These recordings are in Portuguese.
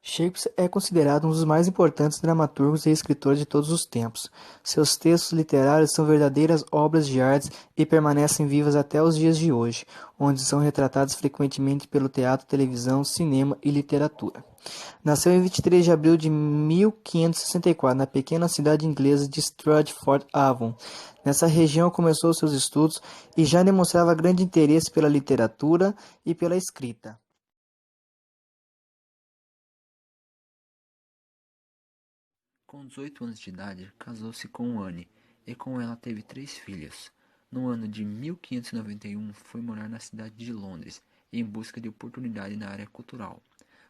Shakespeare é considerado um dos mais importantes dramaturgos e escritores de todos os tempos. Seus textos literários são verdadeiras obras de arte e permanecem vivas até os dias de hoje, onde são retratados frequentemente pelo teatro, televisão, cinema e literatura. Nasceu em 23 de abril de 1564, na pequena cidade inglesa de Stratford-Avon. Nessa região começou seus estudos e já demonstrava grande interesse pela literatura e pela escrita. Com 18 anos de idade, casou-se com Anne e com ela teve 3 filhos. No ano de 1591, foi morar na cidade de Londres em busca de oportunidade na área cultural.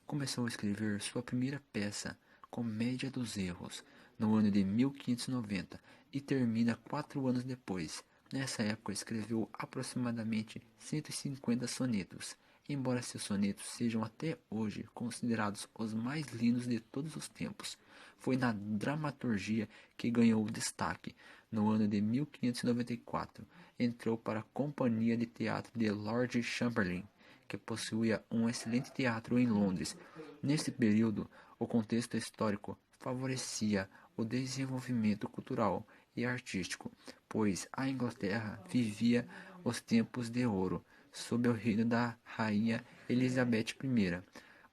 Começou a escrever sua primeira peça, Comédia dos Erros, no ano de 1590 e termina 4 anos depois. Nessa época escreveu aproximadamente 150 sonetos, embora seus sonetos sejam até hoje considerados os mais lindos de todos os tempos. Foi na dramaturgia que ganhou destaque. No ano de 1594, entrou para a Companhia de Teatro de Lord Chamberlain, que possuía um excelente teatro em Londres. Nesse período, o contexto histórico favorecia o desenvolvimento cultural e artístico, pois a Inglaterra vivia os tempos de ouro, sob o reino da rainha Elizabeth I.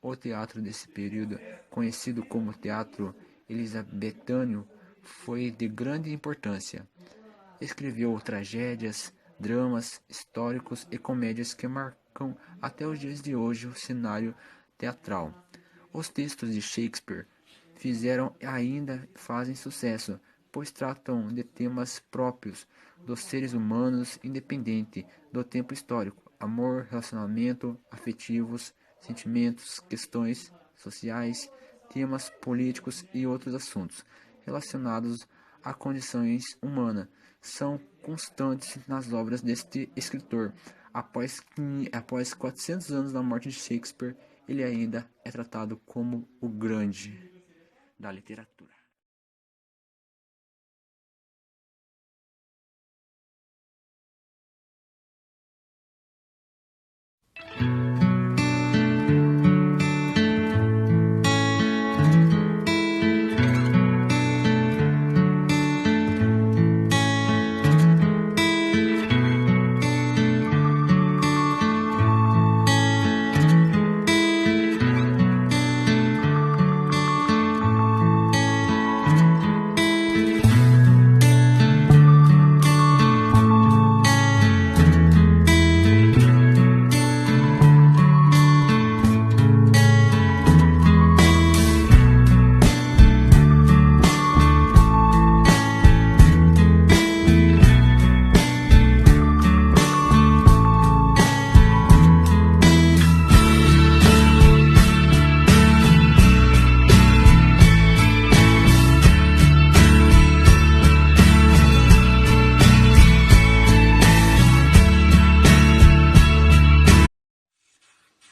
O teatro desse período, conhecido como teatro elisabetano, foi de grande importância. Escreveu tragédias, dramas históricos e comédias que marcam até os dias de hoje o cenário teatral. Os textos de Shakespeare fizeram e ainda fazem sucesso, pois tratam de temas próprios dos seres humanos, independente do tempo histórico: amor, relacionamento, afetivos, sentimentos, questões sociais, temas políticos e outros assuntos relacionados à condições humanas são constantes nas obras deste escritor. Após 400 anos da morte de Shakespeare, ele ainda é tratado como o grande da literatura.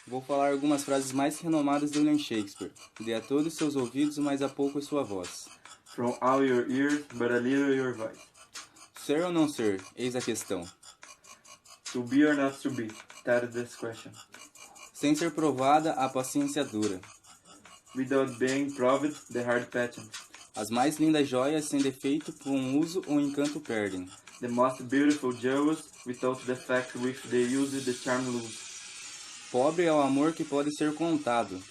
Vou falar algumas frases mais renomadas de William Shakespeare. Dê a todos seus ouvidos, mas a pouco sua voz. From all your ears, but a little your voice. Ser ou não ser? Eis a questão. To be or not to be? That is the question. Sem ser provada, a paciência dura. Without being proved, the heart patient. As mais lindas joias sem defeito, com uso ou encanto perdem. The most beautiful jewels, without defect with the use, the charm lose. Pobre é o amor que pode ser contado.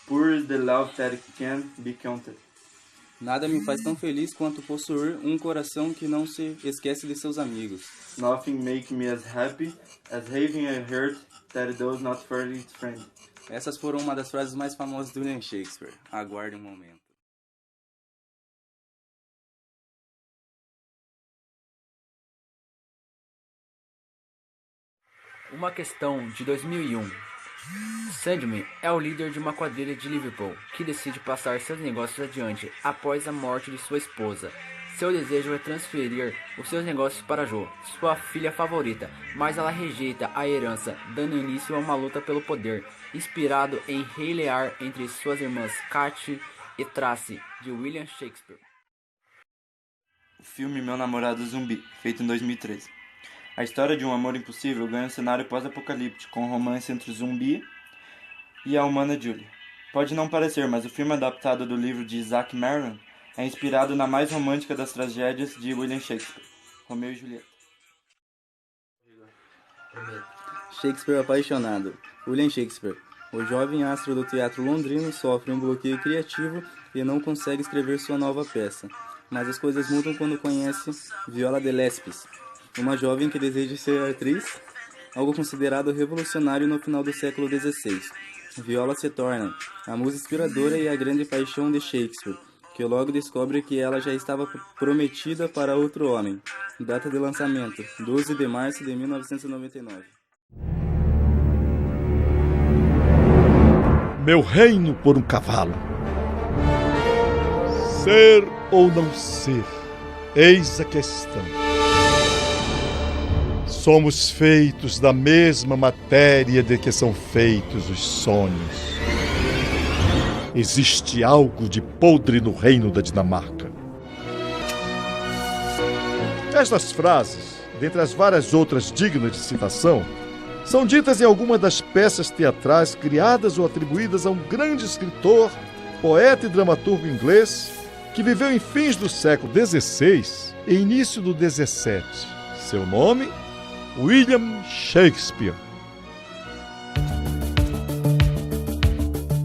Poor is the love that can be counted. Nada me faz tão feliz quanto possuir um coração que não se esquece de seus amigos. Nothing makes me as happy as having a heart that does not forget its friend. Essas foram uma das frases mais famosas de William Shakespeare. Aguarde um momento. Uma questão de 2001. Sandman é o líder de uma quadrilha de Liverpool que decide passar seus negócios adiante após a morte de sua esposa. Seu desejo é transferir os seus negócios para Jo, sua filha favorita, mas ela rejeita a herança, dando início a uma luta pelo poder, inspirado em Rei Lear entre suas irmãs Kate e Tracy, de William Shakespeare. O filme Meu Namorado Zumbi, feito em 2013. A história de um amor impossível ganha um cenário pós-apocalíptico, com um romance entre o zumbi e a humana Julie. Pode não parecer, mas o filme adaptado do livro de Isaac Marron é inspirado na mais romântica das tragédias de William Shakespeare, Romeu e Julieta. Shakespeare apaixonado. William Shakespeare. O jovem astro do teatro londrino sofre um bloqueio criativo e não consegue escrever sua nova peça. Mas as coisas mudam quando conhece Viola de Lesseps, uma jovem que deseja ser atriz, algo considerado revolucionário no final do século XVI. Viola se torna a musa inspiradora e a grande paixão de Shakespeare, que logo descobre que ela já estava prometida para outro homem. Data de lançamento: 12 de março de 1999. Meu reino por um cavalo. Ser ou não ser, eis a questão. Somos feitos da mesma matéria de que são feitos os sonhos. Existe algo de podre no reino da Dinamarca. Estas frases, dentre as várias outras dignas de citação, são ditas em alguma das peças teatrais criadas ou atribuídas a um grande escritor, poeta e dramaturgo inglês que viveu em fins do século XVI e início do XVII. Seu nome? William Shakespeare.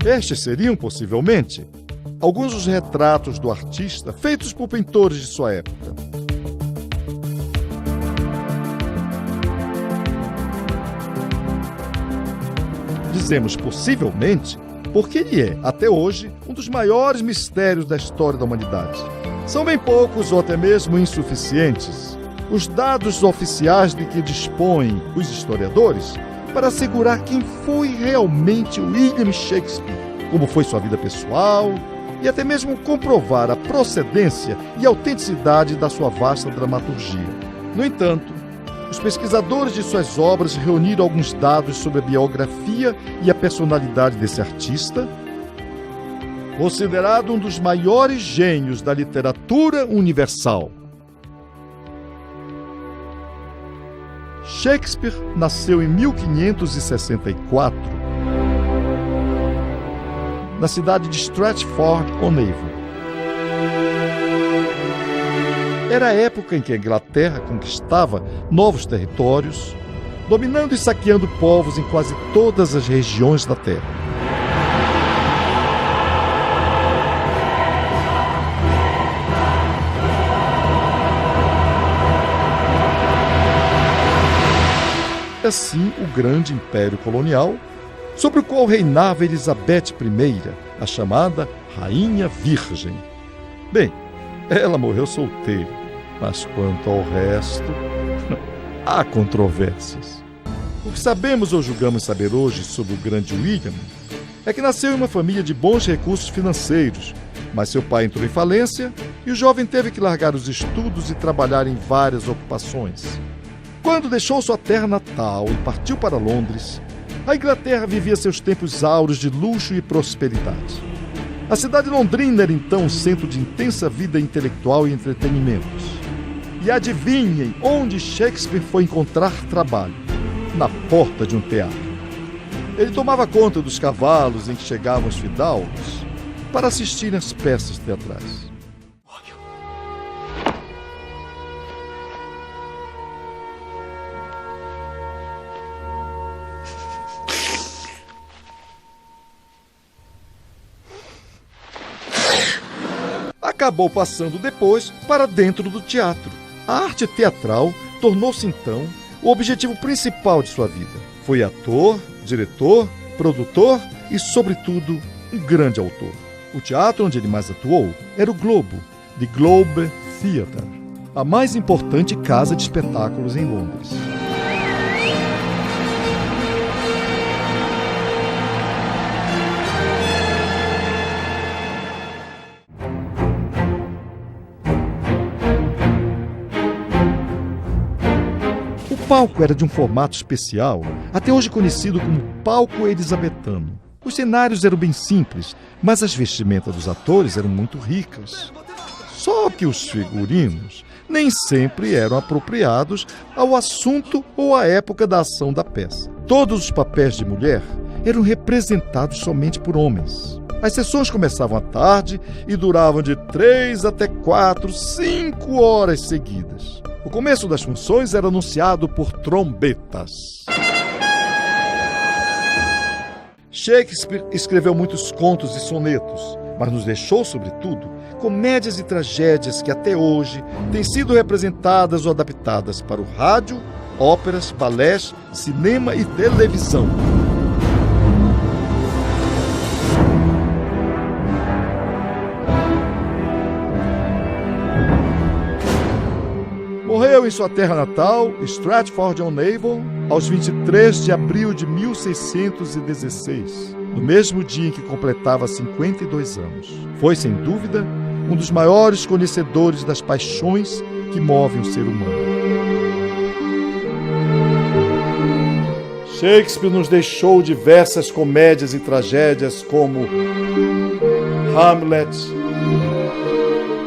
Estes seriam, possivelmente, alguns dos retratos do artista feitos por pintores de sua época. Dizemos possivelmente porque ele é, até hoje, um dos maiores mistérios da história da humanidade. São bem poucos ou até mesmo insuficientes os dados oficiais de que dispõem os historiadores para assegurar quem foi realmente William Shakespeare, como foi sua vida pessoal e até mesmo comprovar a procedência e autenticidade da sua vasta dramaturgia. No entanto, os pesquisadores de suas obras reuniram alguns dados sobre a biografia e a personalidade desse artista, considerado um dos maiores gênios da literatura universal. Shakespeare nasceu em 1564, na cidade de Stratford-on-Avon. Era a época em que a Inglaterra conquistava novos territórios, dominando e saqueando povos em quase todas as regiões da terra. Assim, o grande império colonial, sobre o qual reinava Elizabeth I, a chamada Rainha Virgem. Bem, ela morreu solteira, mas quanto ao resto, há controvérsias. O que sabemos ou julgamos saber hoje sobre o grande William é que nasceu em uma família de bons recursos financeiros, mas seu pai entrou em falência e o jovem teve que largar os estudos e trabalhar em várias ocupações. Quando deixou sua terra natal e partiu para Londres, a Inglaterra vivia seus tempos áureos de luxo e prosperidade. A cidade londrina era então um centro de intensa vida intelectual e entretenimentos. E adivinhem onde Shakespeare foi encontrar trabalho? Na porta de um teatro. Ele tomava conta dos cavalos em que chegavam os fidalgos para assistir às peças teatrais. Acabou passando depois para dentro do teatro. A arte teatral tornou-se então o objetivo principal de sua vida. Foi ator, diretor, produtor e, sobretudo, um grande autor. O teatro onde ele mais atuou era o Globo, The Globe Theatre, a mais importante casa de espetáculos em Londres. O palco era de um formato especial, até hoje conhecido como palco elisabetano. Os cenários eram bem simples, mas as vestimentas dos atores eram muito ricas. Só que os figurinos nem sempre eram apropriados ao assunto ou à época da ação da peça. Todos os papéis de mulher eram representados somente por homens. As sessões começavam à tarde e duravam de 3 até 4, 5 horas seguidas. O começo das funções era anunciado por trombetas. Shakespeare escreveu muitos contos e sonetos, mas nos deixou, sobretudo, comédias e tragédias que até hoje têm sido representadas ou adaptadas para o rádio, óperas, balés, cinema e televisão. Morreu em sua terra natal, Stratford-on-Avon, aos 23 de abril de 1616, no mesmo dia em que completava 52 anos. Foi, sem dúvida, um dos maiores conhecedores das paixões que movem o ser humano. Shakespeare nos deixou diversas comédias e tragédias como Hamlet,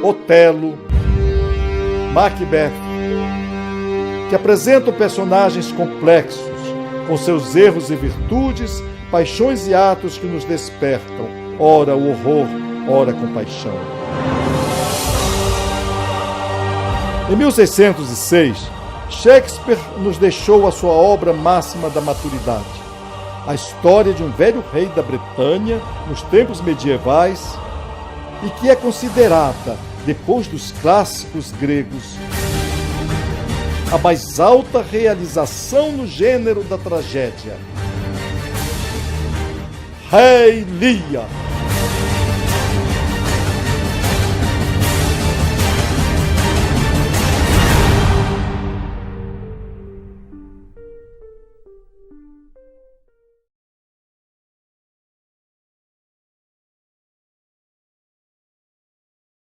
Otelo, Macbeth, que apresentam personagens complexos, com seus erros e virtudes, paixões e atos que nos despertam, ora o horror, ora a compaixão. Em 1606, Shakespeare nos deixou a sua obra máxima da maturidade, a história de um velho rei da Bretanha nos tempos medievais e que é considerada, depois dos clássicos gregos, a mais alta realização no gênero da tragédia. Rei Lear.